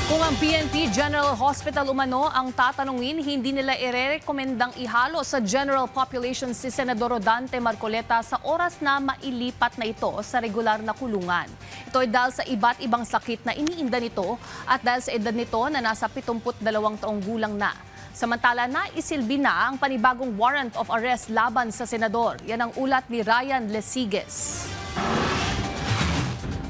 Kung ang PNP General Hospital umano ang tatanungin, hindi nila irerekomendang ihalo sa general population si Senador Rodante Marcoleta sa oras na mailipat na ito sa regular na kulungan. Ito ay dahil sa iba't ibang sakit na iniinda nito at dahil sa edad nito na nasa 72 taong gulang na. Samantala, naisilbi na ang panibagong warrant of arrest laban sa senador. Yan ang ulat ni Ryan Lesiges.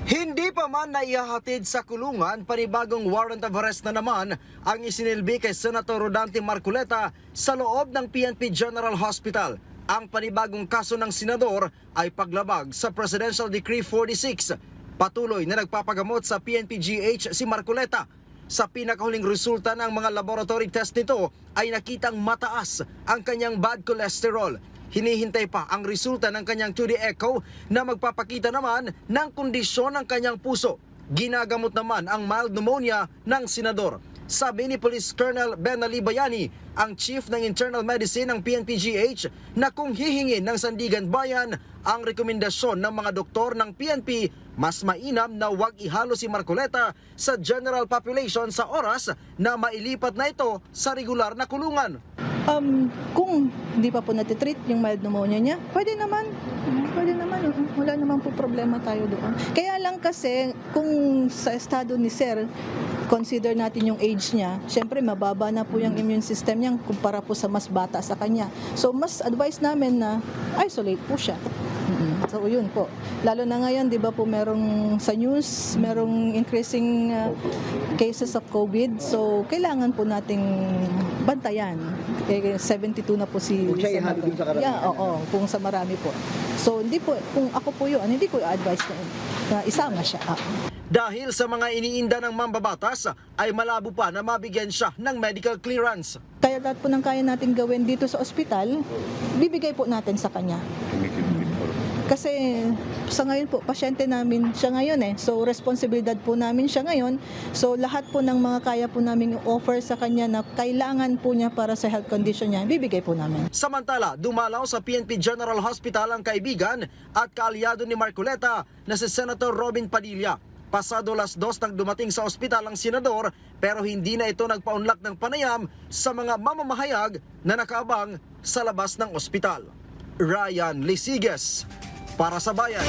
Hindi pa man naihahatid sa kulungan, panibagong warrant of arrest na naman ang isinilbi kay Senator Rodante Marcoleta sa loob ng PNP General Hospital. Ang panibagong kaso ng senador ay paglabag sa Presidential Decree 46. Patuloy na nagpapagamot sa PNP-GH si Marcoleta. Sa pinakahuling resulta ng mga laboratory test nito ay nakitang mataas ang kanyang bad cholesterol. Hinihintay pa ang resulta ng kanyang 2D echo na magpapakita naman ng kondisyon ng kanyang puso. Ginagamot naman ang mild pneumonia ng senador. Sabi ni Police Colonel Ben Ali Bayani, ang Chief ng Internal Medicine ng PNP-GH, na kung hihingin ng Sandigan Bayan ang rekomendasyon ng mga doktor ng PNP, mas mainam na huwag ihalo si Marcoleta sa general population sa oras na mailipat na ito sa regular na kulungan. Kung hindi pa po natitreat yung mild pneumonia niya, pwede naman. Wala naman po problema tayo doon. Kaya lang kasi, kung sa estado ni Sir, consider natin yung age niya, syempre mababa na po yung immune system niya kumpara po sa mas bata sa kanya. So, mas advice namin na isolate po siya. So, yun po. Lalo na ngayon, di ba po, merong sa news, merong increasing cases of COVID. So, kailangan po nating bantayan. 72 na po si Senator. Yeah, oo, kung sa marami po. So, hindi po, kung ako po yun, hindi ko advice na isama siya. Dahil sa mga iniinda ng mambabatas, ay malabo pa na mabigyan siya ng medical clearance. Kaya lahat po ng kaya natin gawin dito sa ospital, bibigay po natin sa kanya. Kasi sa ngayon po, pasyente namin siya ngayon . So, responsibilidad po namin siya ngayon. So, lahat po ng mga kaya po namin offer sa kanya na kailangan po niya para sa health condition niya, bibigay po namin. Samantala, dumalaw sa PNP General Hospital ang kaibigan at kaalyado ni Marcoleta na si Senator Robin Padilla. Pasado 2:00 nang dumating sa ospital ang senador, pero hindi na ito nagpaunlak ng panayam sa mga mamamahayag na nakaabang sa labas ng ospital. Ryan Lesiges, para sa Bayan.